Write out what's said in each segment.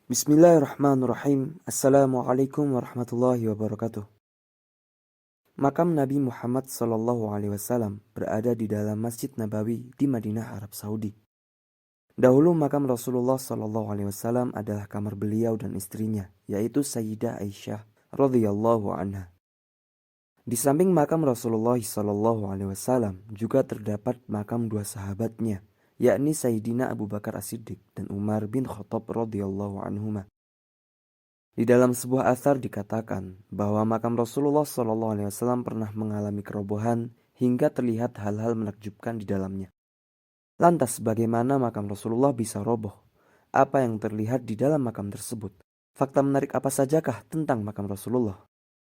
Bismillahirrahmanirrahim. Assalamualaikum warahmatullahi wabarakatuh. Makam Nabi Muhammad SAW berada di dalam Masjid Nabawi di Madinah, Arab Saudi. Dahulu makam Rasulullah SAW adalah kamar beliau dan istrinya, yaitu Sayyidah Aisyah radhiyallahu anha. Di samping makam Rasulullah SAW juga terdapat makam dua sahabatnya, yakni Sayyidina Abu Bakar As-Siddiq dan Umar bin Khattab radhiyallahu anhuma. Di dalam sebuah athar dikatakan bahwa makam Rasulullah SAW pernah mengalami kerobohan hingga terlihat hal-hal menakjubkan di dalamnya. Lantas bagaimana makam Rasulullah bisa roboh? Apa yang terlihat di dalam makam tersebut? Fakta menarik apa sajakah tentang makam Rasulullah?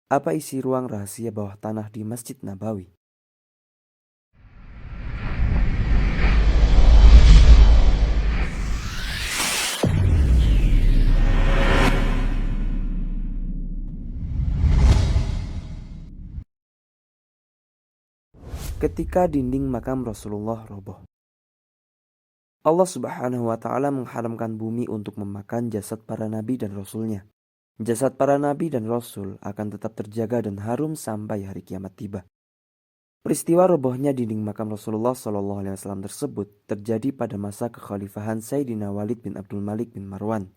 Apa isi ruang rahasia bawah tanah di Masjid Nabawi? Ketika dinding makam Rasulullah roboh, Allah Subhanahu wa Ta'ala mengharamkan bumi untuk memakan jasad para nabi dan rasulnya. Jasad para nabi dan rasul akan tetap terjaga dan harum sampai hari kiamat tiba. Peristiwa robohnya dinding makam Rasulullah SAW tersebut terjadi pada masa kekhalifahan Sayyidina Walid bin Abdul Malik bin Marwan.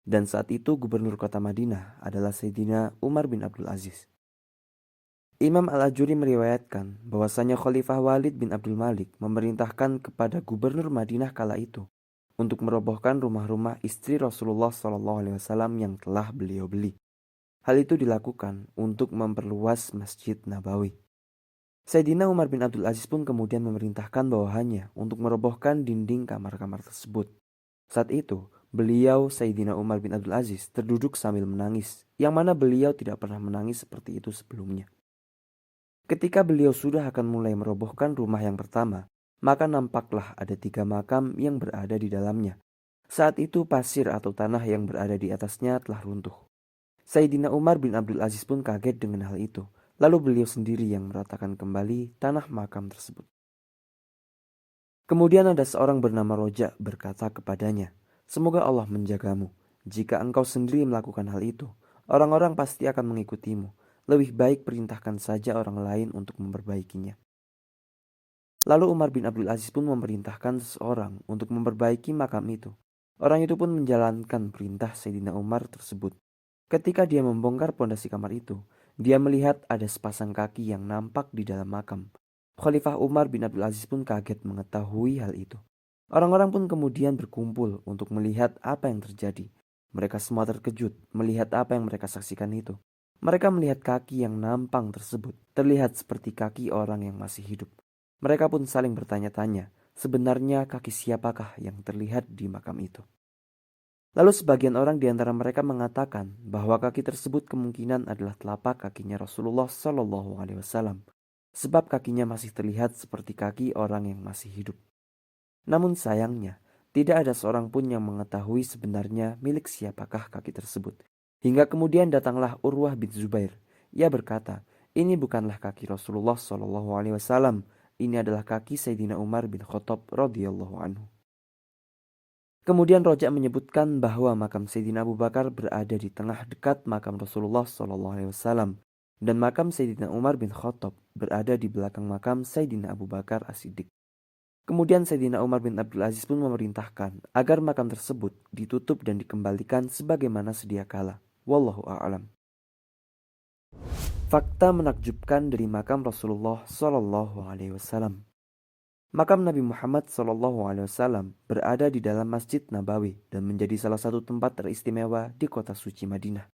Dan saat itu gubernur kota Madinah adalah Sayyidina Umar bin Abdul Aziz. Imam Al-Ajuri meriwayatkan bahwasanya Khalifah Walid bin Abdul Malik memerintahkan kepada gubernur Madinah kala itu untuk merobohkan rumah-rumah istri Rasulullah SAW yang telah beliau beli. Hal itu dilakukan untuk memperluas Masjid Nabawi. Sayyidina Umar bin Abdul Aziz pun kemudian memerintahkan bawahannya untuk merobohkan dinding kamar-kamar tersebut. Saat itu, beliau Sayyidina Umar bin Abdul Aziz terduduk sambil menangis, yang mana beliau tidak pernah menangis seperti itu sebelumnya. Ketika beliau sudah akan mulai merobohkan rumah yang pertama, maka nampaklah ada 3 makam yang berada di dalamnya. Saat itu pasir atau tanah yang berada di atasnya telah runtuh. Sayyidina Umar bin Abdul Aziz pun kaget dengan hal itu. Lalu beliau sendiri yang meratakan kembali tanah makam tersebut. Kemudian ada seorang bernama Roja berkata kepadanya, "Semoga Allah menjagamu. Jika engkau sendiri melakukan hal itu, orang-orang pasti akan mengikutimu. Lebih baik perintahkan saja orang lain untuk memperbaikinya." Lalu Umar bin Abdul Aziz pun memerintahkan seseorang untuk memperbaiki makam itu. Orang itu pun menjalankan perintah Sayyidina Umar tersebut. Ketika dia membongkar pondasi kamar itu, dia melihat ada sepasang kaki yang nampak di dalam makam. Khalifah Umar bin Abdul Aziz pun kaget mengetahui hal itu. Orang-orang pun kemudian berkumpul untuk melihat apa yang terjadi. Mereka semua terkejut melihat apa yang mereka saksikan itu. Mereka melihat kaki yang nampang tersebut terlihat seperti kaki orang yang masih hidup. Mereka pun saling bertanya-tanya, sebenarnya kaki siapakah yang terlihat di makam itu? Lalu sebagian orang di antara mereka mengatakan bahwa kaki tersebut kemungkinan adalah telapak kakinya Rasulullah Shallallahu Alaihi Wasallam, sebab kakinya masih terlihat seperti kaki orang yang masih hidup. Namun sayangnya, tidak ada seorang pun yang mengetahui sebenarnya milik siapakah kaki tersebut. Hingga kemudian datanglah Urwah bin Zubair. Ia berkata, "Ini bukanlah kaki Rasulullah Shallallahu Alaihi Wasallam. Ini adalah kaki Sayyidina Umar bin Khattab radhiyallahu anhu." Kemudian Roja menyebutkan bahwa makam Sayyidina Abu Bakar berada di tengah dekat makam Rasulullah SAW dan makam Sayyidina Umar bin Khattab berada di belakang makam Sayyidina Abu Bakar As-Siddiq. Kemudian Sayyidina Umar bin Abdul Aziz pun memerintahkan agar makam tersebut ditutup dan dikembalikan sebagaimana sedia kala. Wallahu a'lam. Fakta menakjubkan dari makam Rasulullah SAW. Makam Nabi Muhammad SAW berada di dalam Masjid Nabawi dan menjadi salah satu tempat teristimewa di kota suci Madinah.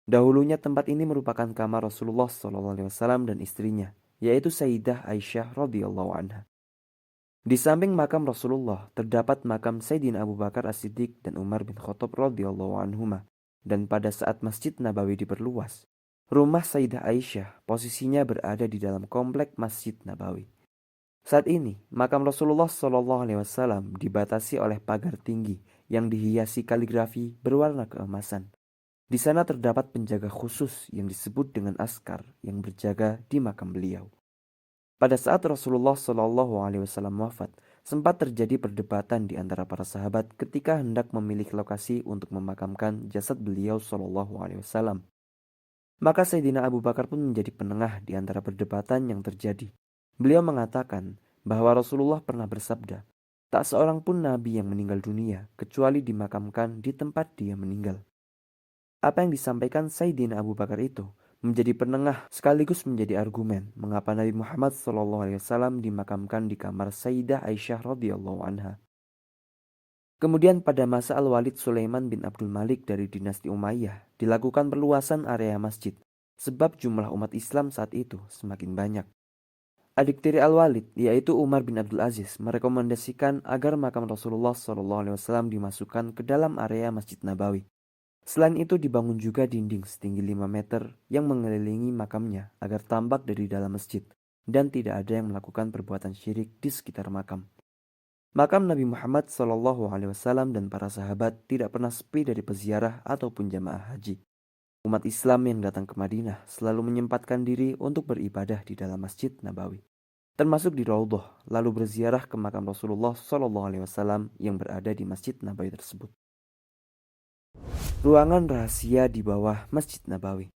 Dahulunya tempat ini merupakan kamar Rasulullah SAW dan istrinya, yaitu Sayyidah Aisyah radhiyallahu anha. Di samping makam Rasulullah terdapat makam Sayyidina Abu Bakar As-Siddiq dan Umar bin Khattab radhiyallahu anhuma. Dan pada saat Masjid Nabawi diperluas, rumah Sayyidah Aisyah posisinya berada di dalam komplek Masjid Nabawi. Saat ini, makam Rasulullah SAW dibatasi oleh pagar tinggi yang dihiasi kaligrafi berwarna keemasan. Di sana terdapat penjaga khusus yang disebut dengan askar yang berjaga di makam beliau. Pada saat Rasulullah SAW wafat, Sempat terjadi perdebatan di antara para sahabat ketika hendak memilih lokasi untuk memakamkan jasad beliau Shallallahu Alaihi Wasallam. Maka Sayyidina Abu Bakar pun menjadi penengah di antara perdebatan yang terjadi. Beliau mengatakan bahwa Rasulullah pernah bersabda, tak seorang pun nabi yang meninggal dunia kecuali dimakamkan di tempat dia meninggal. Apa yang disampaikan Sayyidina Abu Bakar itu menjadi penengah sekaligus menjadi argumen mengapa Nabi Muhammad SAW dimakamkan di kamar Sayyidah Aisyah radhiyallahu anha. Kemudian pada masa Al-Walid Sulaiman bin Abdul Malik dari dinasti Umayyah dilakukan perluasan area masjid sebab jumlah umat Islam saat itu semakin banyak. Adik tiri Al-Walid yaitu Umar bin Abdul Aziz merekomendasikan agar makam Rasulullah SAW dimasukkan ke dalam area Masjid Nabawi. Selain itu dibangun juga dinding setinggi 5 meter yang mengelilingi makamnya agar tampak dari dalam masjid dan tidak ada yang melakukan perbuatan syirik di sekitar makam. Makam Nabi Muhammad SAW dan para sahabat tidak pernah sepi dari peziarah ataupun jamaah haji. Umat Islam yang datang ke Madinah selalu menyempatkan diri untuk beribadah di dalam Masjid Nabawi, termasuk di Raudhah, lalu berziarah ke makam Rasulullah SAW yang berada di Masjid Nabawi tersebut. Ruangan rahasia di bawah Masjid Nabawi.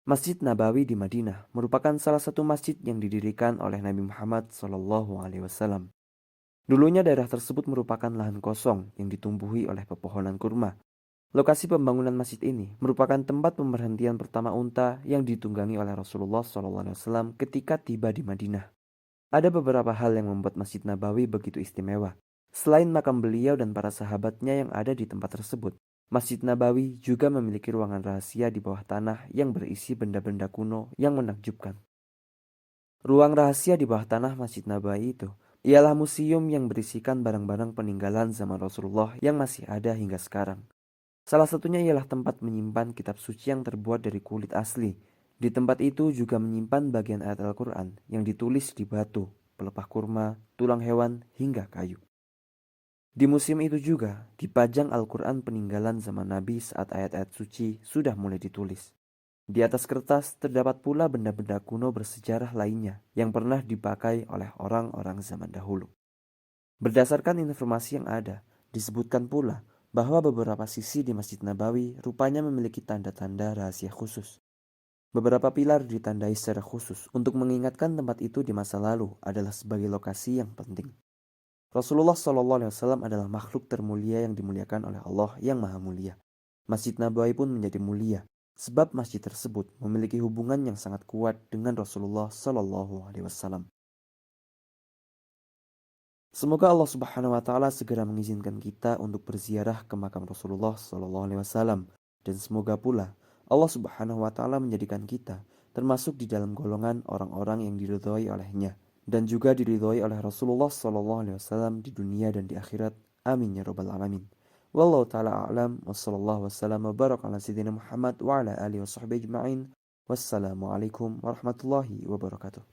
Masjid Nabawi di Madinah merupakan salah satu masjid yang didirikan oleh Nabi Muhammad SAW. Dulunya daerah tersebut merupakan lahan kosong yang ditumbuhi oleh pepohonan kurma. Lokasi pembangunan masjid ini merupakan tempat pemberhentian pertama unta yang ditunggangi oleh Rasulullah SAW ketika tiba di Madinah. Ada beberapa hal yang membuat Masjid Nabawi begitu istimewa. Selain makam beliau dan para sahabatnya yang ada di tempat tersebut, Masjid Nabawi juga memiliki ruangan rahasia di bawah tanah yang berisi benda-benda kuno yang menakjubkan. Ruang rahasia di bawah tanah Masjid Nabawi itu ialah museum yang berisikan barang-barang peninggalan zaman Rasulullah yang masih ada hingga sekarang. Salah satunya ialah tempat menyimpan kitab suci yang terbuat dari kulit asli. Di tempat itu juga menyimpan bagian ayat Al-Quran yang ditulis di batu, pelepah kurma, tulang hewan, hingga kayu. Di museum itu juga dipajang Al-Quran peninggalan zaman Nabi saat ayat-ayat suci sudah mulai ditulis. Di atas kertas terdapat pula benda-benda kuno bersejarah lainnya yang pernah dipakai oleh orang-orang zaman dahulu. Berdasarkan informasi yang ada, disebutkan pula bahwa beberapa sisi di Masjid Nabawi rupanya memiliki tanda-tanda rahasia khusus. Beberapa pilar ditandai secara khusus untuk mengingatkan tempat itu di masa lalu adalah sebagai lokasi yang penting. Rasulullah SAW adalah makhluk termulia yang dimuliakan oleh Allah yang Maha Mulia. Masjid Nabawi pun menjadi mulia, sebab masjid tersebut memiliki hubungan yang sangat kuat dengan Rasulullah SAW. Semoga Allah Subhanahu Wa Taala segera mengizinkan kita untuk berziarah ke makam Rasulullah SAW, dan semoga pula Allah Subhanahu Wa Taala menjadikan kita termasuk di dalam golongan orang-orang yang diridhoi olehnya dan juga diridhoi oleh Rasulullah SAW di dunia dan di akhirat. Amin ya rabbal alamin. Wallahu taala a'lam wa sallallahu wasallam wa baraka ala sayyidina Muhammad wa ala alihi wa sahbihi ajma'in. Wassalamualaikum warahmatullahi wabarakatuh.